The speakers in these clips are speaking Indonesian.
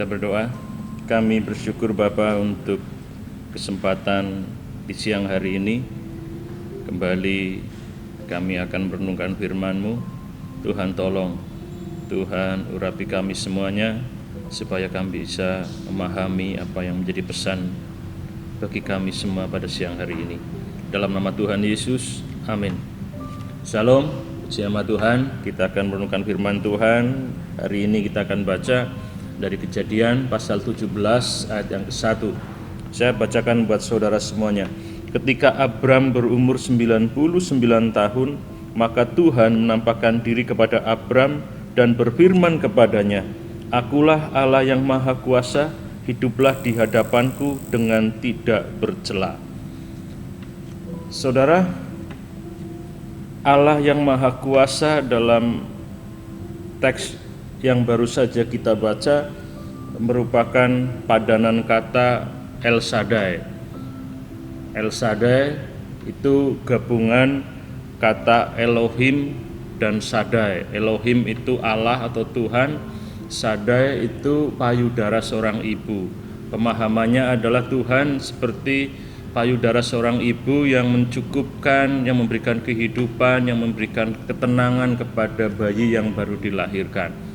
Kita berdoa. Kami bersyukur Bapa untuk kesempatan di siang hari ini. Kembali kami akan merenungkan firman-Mu. Tuhan tolong, Tuhan urapi kami semuanya, supaya kami bisa memahami apa yang menjadi pesan bagi kami semua pada siang hari ini. Dalam nama Tuhan Yesus, amin. Shalom, puji nama Tuhan. Kita akan merenungkan firman Tuhan. Hari ini kita akan baca dari Kejadian pasal 17 ayat yang ke-1. Saya bacakan buat saudara semuanya. Ketika Abram berumur 99 tahun, maka Tuhan menampakkan diri kepada Abram dan berfirman kepadanya, "Akulah Allah yang Maha Kuasa, hiduplah di hadapanku dengan tidak bercela." Saudara, Allah yang Maha Kuasa dalam teks yang baru saja kita baca merupakan padanan kata El Shaddai. El Shaddai itu gabungan kata Elohim dan Shaddai. Elohim itu Allah atau Tuhan, Shaddai itu payudara seorang ibu. Pemahamannya adalah Tuhan seperti payudara seorang ibu yang mencukupkan, yang memberikan kehidupan, yang memberikan ketenangan kepada bayi yang baru dilahirkan.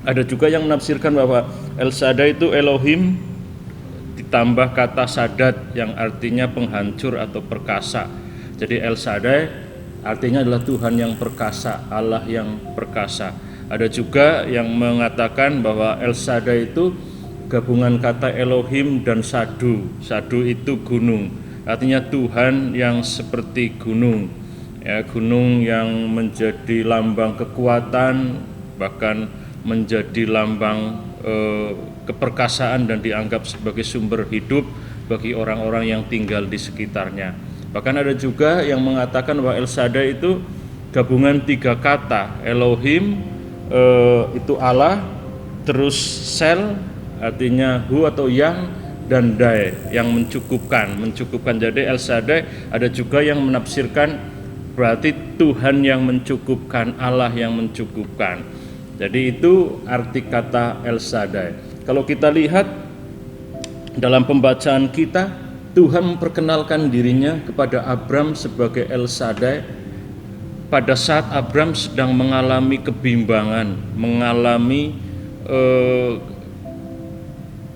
Ada juga yang menafsirkan bahwa El Shaddai itu Elohim ditambah kata Sadat yang artinya penghancur atau perkasa. Jadi El Shaddai artinya adalah Tuhan yang perkasa, Allah yang perkasa. Ada juga yang mengatakan bahwa El Shaddai itu gabungan kata Elohim dan Sadu. Sadu itu gunung, artinya Tuhan yang seperti gunung, ya, gunung yang menjadi lambang kekuatan, bahkan menjadi lambang keperkasaan dan dianggap sebagai sumber hidup bagi orang-orang yang tinggal di sekitarnya. Bahkan ada juga yang mengatakan bahwa El Shaddai itu gabungan tiga kata, Elohim itu Allah, terus Sel artinya hu atau yang, dan Dai yang mencukupkan. Jadi El Shaddai ada juga yang menafsirkan berarti Tuhan yang mencukupkan, Allah yang mencukupkan. Jadi itu arti kata El Shaddai. Kalau kita lihat dalam pembacaan kita, Tuhan memperkenalkan dirinya kepada Abram sebagai El Shaddai pada saat Abram sedang mengalami kebimbangan,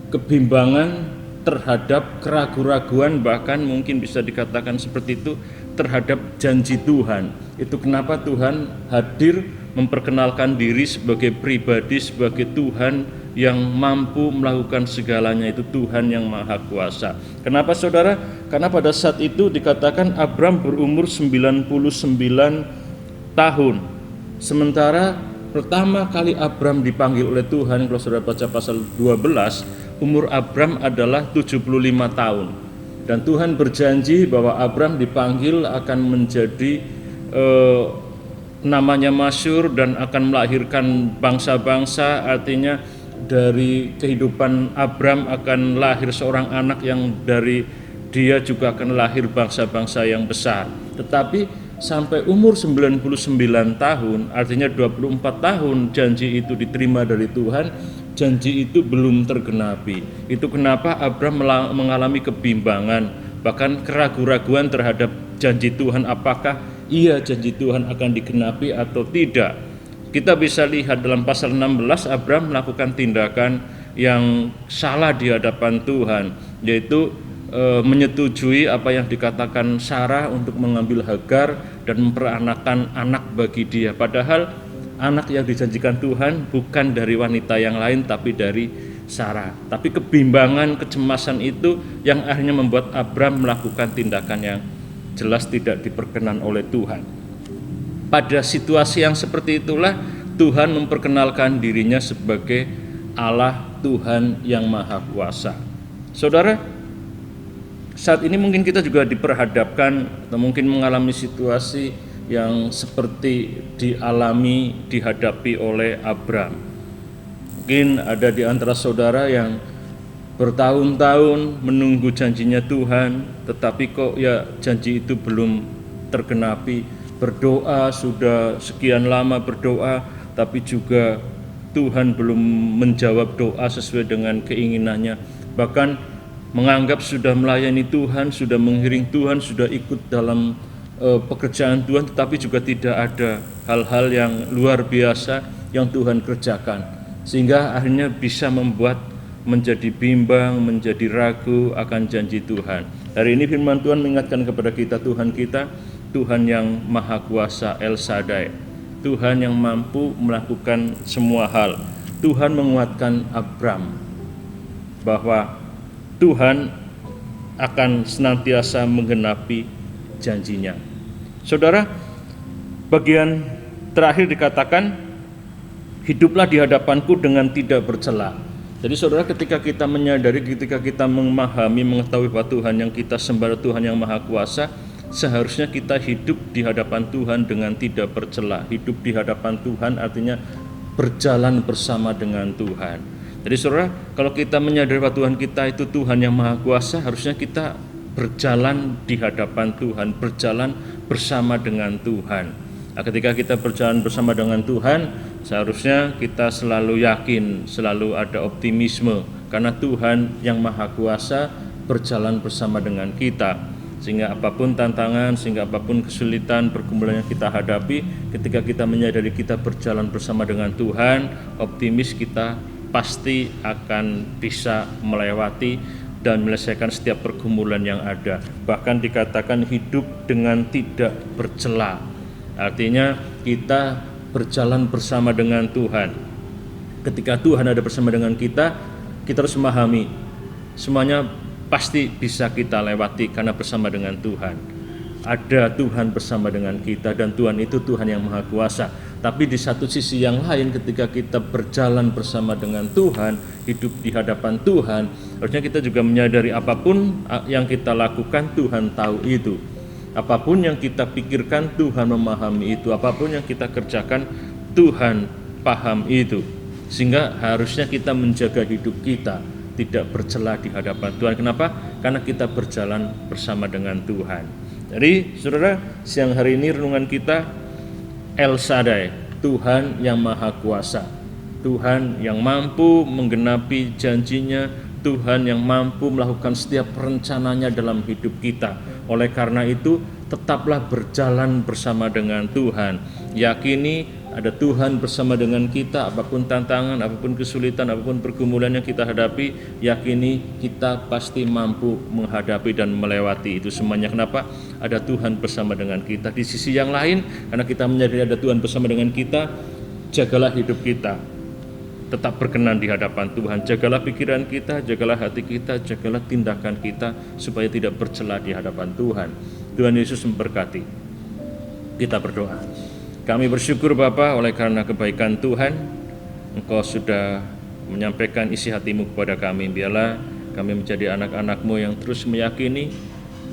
kebimbangan terhadap keraguan-raguan, bahkan mungkin bisa dikatakan seperti itu, terhadap janji Tuhan. Itu kenapa Tuhan hadir memperkenalkan diri sebagai pribadi, sebagai Tuhan yang mampu melakukan segalanya, itu Tuhan yang Maha Kuasa. Kenapa saudara? Karena pada saat itu dikatakan Abram berumur 99 tahun. Sementara pertama kali Abram dipanggil oleh Tuhan, kalau saudara baca pasal 12, umur Abram adalah 75 tahun. Dan Tuhan berjanji bahwa Abram dipanggil akan menjadi namanya masyhur dan akan melahirkan bangsa-bangsa, artinya dari kehidupan Abram akan lahir seorang anak yang dari dia juga akan lahir bangsa-bangsa yang besar. Tetapi sampai umur 99 tahun, artinya 24 tahun janji itu diterima dari Tuhan, janji itu belum tergenapi. Itu kenapa Abram mengalami kebimbangan, bahkan keraguan-raguan terhadap janji Tuhan, apakah iya janji Tuhan akan digenapi atau tidak. Kita bisa lihat dalam pasal 16 Abram melakukan tindakan yang salah di hadapan Tuhan, yaitu menyetujui apa yang dikatakan Sarah untuk mengambil Hagar dan memperanakan anak bagi dia. Padahal anak yang dijanjikan Tuhan bukan dari wanita yang lain tapi dari Sarah. Tapi kebimbangan, kecemasan itu yang akhirnya membuat Abram melakukan tindakan yang jelas tidak diperkenan oleh Tuhan. Pada situasi yang seperti itulah Tuhan memperkenalkan dirinya sebagai Allah, Tuhan yang Maha Kuasa. Saudara, saat ini mungkin kita juga diperhadapkan atau mungkin mengalami situasi yang seperti dihadapi oleh Abram. Mungkin ada di antara saudara yang bertahun-tahun menunggu janjinya Tuhan, tetapi kok ya janji itu belum tergenapi. Berdoa sudah sekian lama berdoa, tapi juga Tuhan belum menjawab doa sesuai dengan keinginannya, bahkan menganggap sudah melayani Tuhan, sudah mengiring Tuhan, sudah ikut dalam pekerjaan Tuhan, tetapi juga tidak ada hal-hal yang luar biasa yang Tuhan kerjakan, sehingga akhirnya bisa membuat menjadi bimbang, menjadi ragu akan janji Tuhan. Hari ini firman Tuhan mengingatkan kepada kita, Tuhan kita, Tuhan yang Maha Kuasa, El Shaddai, Tuhan yang mampu melakukan semua hal. Tuhan menguatkan Abram bahwa Tuhan akan senantiasa menggenapi janjinya. Saudara, bagian terakhir dikatakan, hiduplah di hadapanku dengan tidak bercela. Jadi saudara, ketika kita menyadari, ketika kita memahami, mengetahui bahwa Tuhan yang kita sembah, Tuhan yang Maha Kuasa, seharusnya kita hidup di hadapan Tuhan dengan tidak bercela. Hidup di hadapan Tuhan artinya berjalan bersama dengan Tuhan. Jadi saudara, kalau kita menyadari bahwa Tuhan kita itu Tuhan yang Maha Kuasa, harusnya kita berjalan di hadapan Tuhan, berjalan bersama dengan Tuhan. Nah, ketika kita berjalan bersama dengan Tuhan, seharusnya kita selalu yakin, selalu ada optimisme, karena Tuhan yang Maha Kuasa berjalan bersama dengan kita. Sehingga apapun tantangan, sehingga apapun kesulitan, pergumulan yang kita hadapi, ketika kita menyadari kita berjalan bersama dengan Tuhan, optimis kita pasti akan bisa melewati dan menyelesaikan setiap pergumulan yang ada. Bahkan dikatakan hidup dengan tidak bercela. Artinya kita berjalan bersama dengan Tuhan. Ketika Tuhan ada bersama dengan kita harus memahami semuanya pasti bisa kita lewati karena bersama dengan Tuhan. Ada Tuhan bersama dengan kita, dan Tuhan itu Tuhan yang Maha Kuasa. Tapi di satu sisi yang lain, ketika kita berjalan bersama dengan Tuhan, hidup di hadapan Tuhan, harusnya kita juga menyadari apapun yang kita lakukan, Tuhan tahu itu. Apapun yang kita pikirkan, Tuhan memahami itu. Apapun yang kita kerjakan, Tuhan paham itu. Sehingga harusnya kita menjaga hidup kita tidak bercela di hadapan Tuhan. Kenapa? Karena kita berjalan bersama dengan Tuhan. Jadi saudara, siang hari ini renungan kita El Shaddai, Tuhan yang Maha Kuasa, Tuhan yang mampu menggenapi janjinya, Tuhan yang mampu melakukan setiap rencananya dalam hidup kita. Oleh karena itu, tetaplah berjalan bersama dengan Tuhan. Yakini ada Tuhan bersama dengan kita, apapun tantangan, apapun kesulitan, apapun pergumulan yang kita hadapi, yakini kita pasti mampu menghadapi dan melewati itu semuanya. Kenapa? Ada Tuhan bersama dengan kita. Di sisi yang lain, karena kita menyadari ada Tuhan bersama dengan kita, jagalah hidup kita tetap berkenan di hadapan Tuhan. Jagalah pikiran kita, jagalah hati kita, jagalah tindakan kita supaya tidak bercela di hadapan Tuhan. Tuhan Yesus memberkati. Kita berdoa. Kami bersyukur Bapa, oleh karena kebaikan Tuhan, Engkau sudah menyampaikan isi hati-Mu kepada kami. Biarlah kami menjadi anak-anak-Mu yang terus meyakini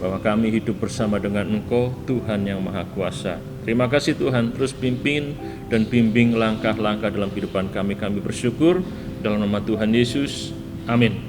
bahwa kami hidup bersama dengan Engkau, Tuhan yang Maha Kuasa. Terima kasih Tuhan, terus pimpin dan bimbing langkah-langkah dalam kehidupan kami. Kami bersyukur dalam nama Tuhan Yesus. Amin.